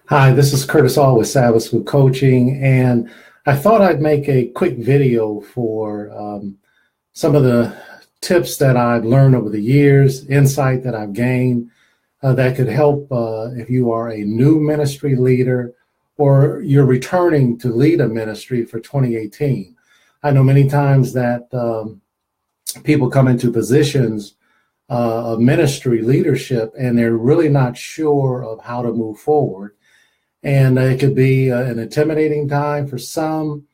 Hi, this is Curtis All with Sabbath School Coaching, and I thought I'd make a quick video for some of the tips that I've learned over the years, insight that I've gained that could help if you are a new ministry leader or you're returning to lead a ministry for 2018. I know many times that people come into positions of ministry leadership and they're really not sure of how to move forward. And it could be an intimidating time for some.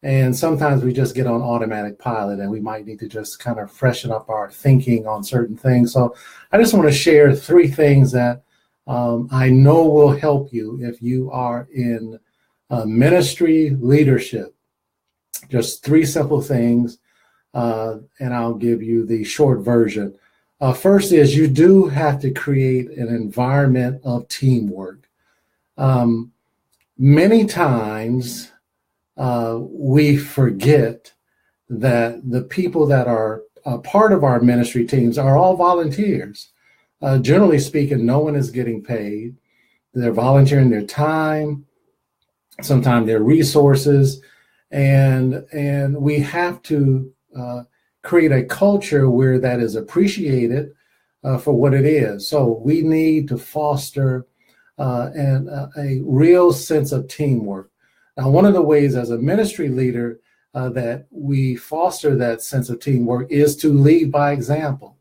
And sometimes we just get on automatic pilot and we might need to just kind of freshen up our thinking on certain things. So I just want to share three things that I know will help you if you are in ministry leadership. Just three simple things, and I'll give you the short version. First is you do have to create an environment of teamwork. Many times we forget that the people that are part of our ministry teams are all volunteers. Generally speaking, no one is getting paid. They're volunteering their time, sometimes their resources, and we have to create a culture where that is appreciated for what it is. So we need to foster and a real sense of teamwork. Now, one of the ways as a ministry leader that we foster that sense of teamwork is to lead by example,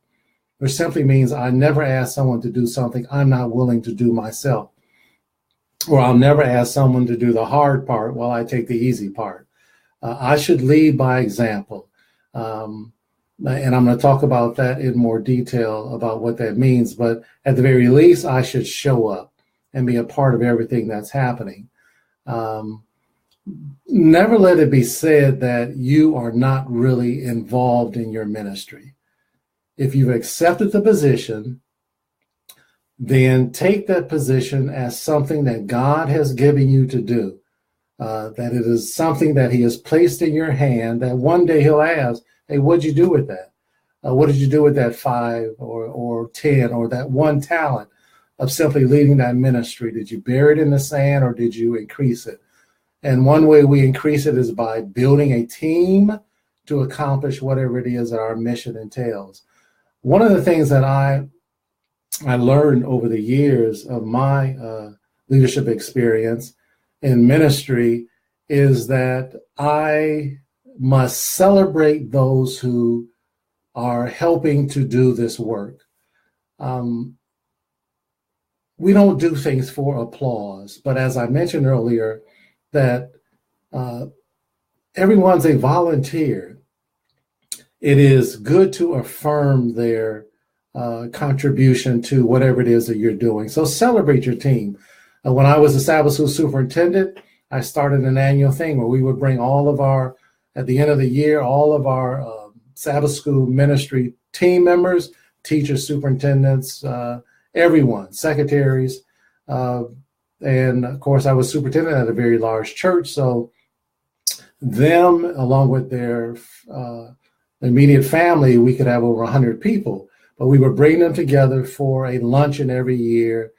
which simply means I never ask someone to do something I'm not willing to do myself, or I'll never ask someone to do the hard part while I take the easy part. I should lead by example. And I'm going to talk about that in more detail about what that means. But at the very least, I should show up and be a part of everything that's happening. Never let it be said that you are not really involved in your ministry. If you've accepted the position, then take that position as something that God has given you to do, that it is something that he has placed in your hand, that one day he'll ask, hey, what'd you do with that? What did you do with that 5 or 10 or that one talent of simply leading that ministry? Did you bury it in the sand or did you increase it? And one way we increase it is by building a team to accomplish whatever it is that our mission entails. One of the things that I learned over the years of my leadership experience in ministry is that I must celebrate those who are helping to do this work. We don't do things for applause, but as I mentioned earlier, that everyone's a volunteer. It is good to affirm their contribution to whatever it is that you're doing. So celebrate your team. When I was a Sabbath school superintendent, I started an annual thing where we would bring at the end of the year, all of our Sabbath school ministry team members, teachers, superintendents, everyone, secretaries, and of course I was superintendent at a very large church, so them along with their immediate family, we could have over 100 people, but we would bring them together for a luncheon every year,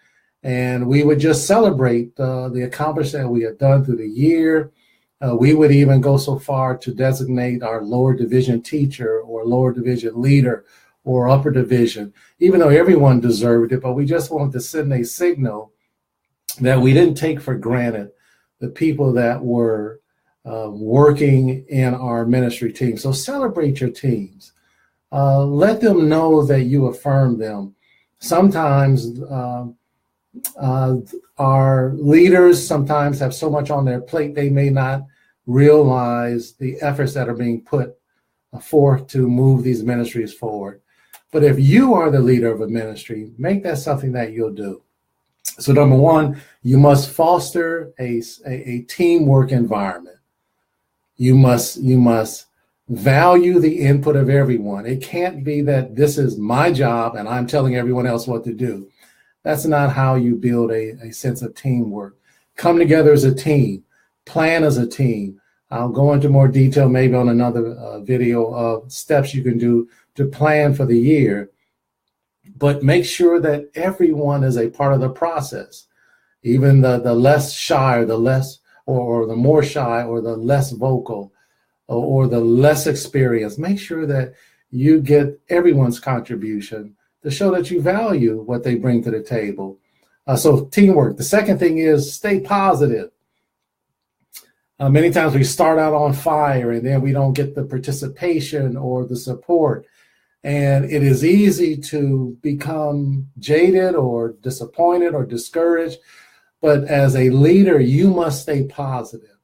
and we would just celebrate the accomplishment that we had done through the year. We would even go so far to designate our lower division teacher or lower division leader or upper division, even though everyone deserved it, but we just wanted to send a signal that we didn't take for granted the people that were working in our ministry team. So celebrate your teams. Let them know that you affirm them. Sometimes our leaders sometimes have so much on their plate, they may not realize the efforts that are being put forth to move these ministries forward. But if you are the leader of a ministry, make that something that you'll do. So number one, you must foster a teamwork environment. You must value the input of everyone. It can't be that this is my job and I'm telling everyone else what to do. That's not how you build a sense of teamwork. Come together as a team, plan as a team. I'll go into more detail maybe on another video of steps you can do to plan for the year, but make sure that everyone is a part of the process. even the less shy or the less or the more shy or the less vocal or the less experienced. Make sure that you get everyone's contribution to show that you value what they bring to the table. So teamwork. The second thing is stay positive. Many times we start out on fire and then we don't get the participation or the support. And it is easy to become jaded or disappointed or discouraged. But as a leader, you must stay positive.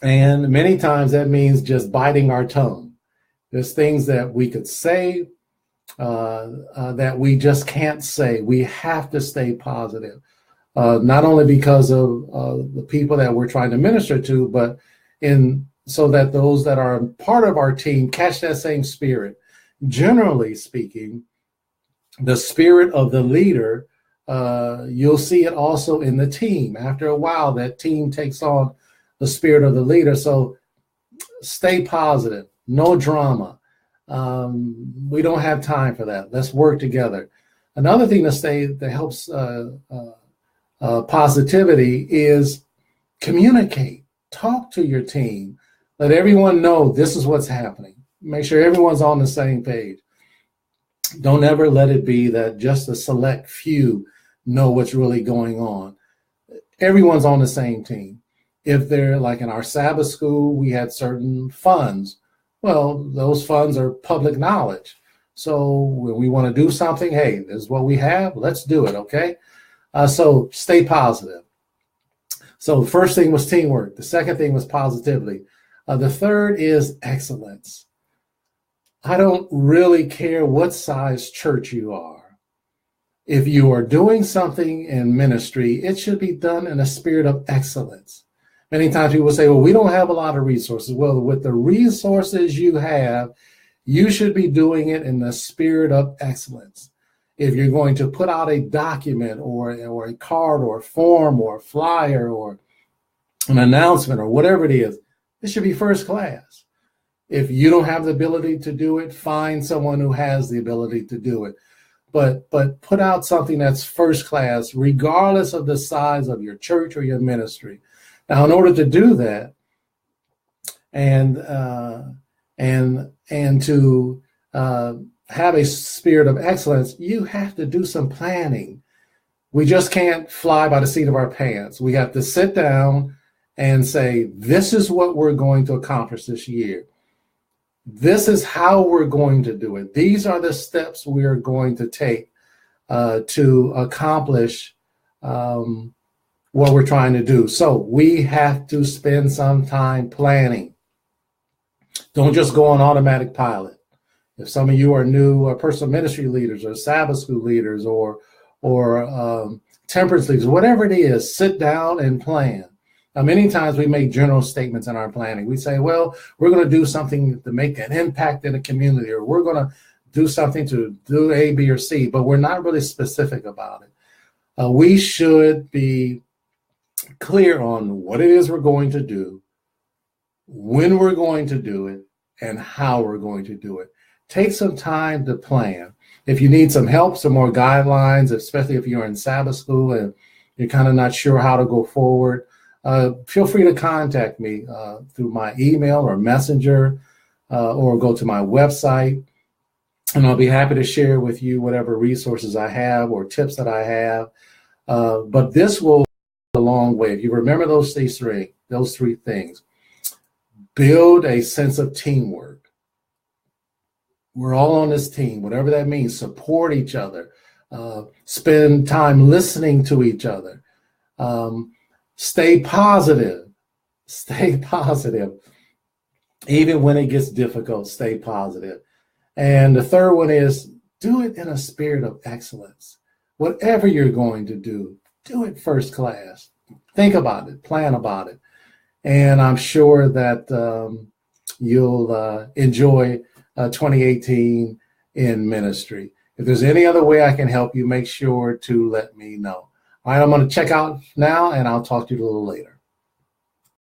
And many times that means just biting our tongue. There's things that we could say that we just can't say. We have to stay positive. Not only because of the people that we're trying to minister to, but so that those that are part of our team catch that same spirit. Generally speaking, the spirit of the leader, you'll see it also in the team. After a while, that team takes on the spirit of the leader. So stay positive, no drama. We don't have time for that. Let's work together. Another thing that helps positivity is communicate. Talk to your team. Let everyone know this is what's happening. Make sure everyone's on the same page. Don't ever let it be that just a select few know what's really going on. Everyone's on the same team. If they're like in our Sabbath school, we had certain funds. Well, those funds are public knowledge. So when we want to do something, hey, this is what we have. Let's do it, okay? So stay positive. So the first thing was teamwork. The second thing was positivity. The third is excellence. I don't really care what size church you are. If you are doing something in ministry, it should be done in a spirit of excellence. Many times people say, well, we don't have a lot of resources. Well, with the resources you have, you should be doing it in the spirit of excellence. If you're going to put out a document or a card or a form or a flyer or an announcement or whatever it is, it should be first class. If you don't have the ability to do it, find someone who has the ability to do it. But put out something that's first class, regardless of the size of your church or your ministry. Now, in order to do that, and to have a spirit of excellence, you have to do some planning. We just can't fly by the seat of our pants. We have to sit down and say, this is what we're going to accomplish this year. This is how we're going to do it. These are the steps we are going to take to accomplish what we're trying to do. So we have to spend some time planning. Don't just go on automatic pilot. If some of you are new personal ministry leaders or Sabbath school leaders or temperance leaders, whatever it is, sit down and plan. Now, many times we make general statements in our planning. We say, well, we're going to do something to make an impact in the community, or we're going to do something to do A, B, or C, but we're not really specific about it. We should be clear on what it is we're going to do, when we're going to do it, and how we're going to do it. Take some time to plan. If you need some help, some more guidelines, especially if you're in Sabbath school and you're kind of not sure how to go forward, feel free to contact me through my email or messenger, or go to my website, and I'll be happy to share with you whatever resources I have or tips that I have. But this will go a long way. If you remember those three things, build a sense of teamwork. We're all on this team, whatever that means. Support each other. Spend time listening to each other. Stay positive. Stay positive. Even when it gets difficult, stay positive. And the third one is do it in a spirit of excellence. Whatever you're going to do it first class. Think about it. Plan about it. And I'm sure that you'll enjoy 2018 in ministry. If there's any other way I can help you, make sure to let me know. All right, I'm going to check out now, and I'll talk to you a little later.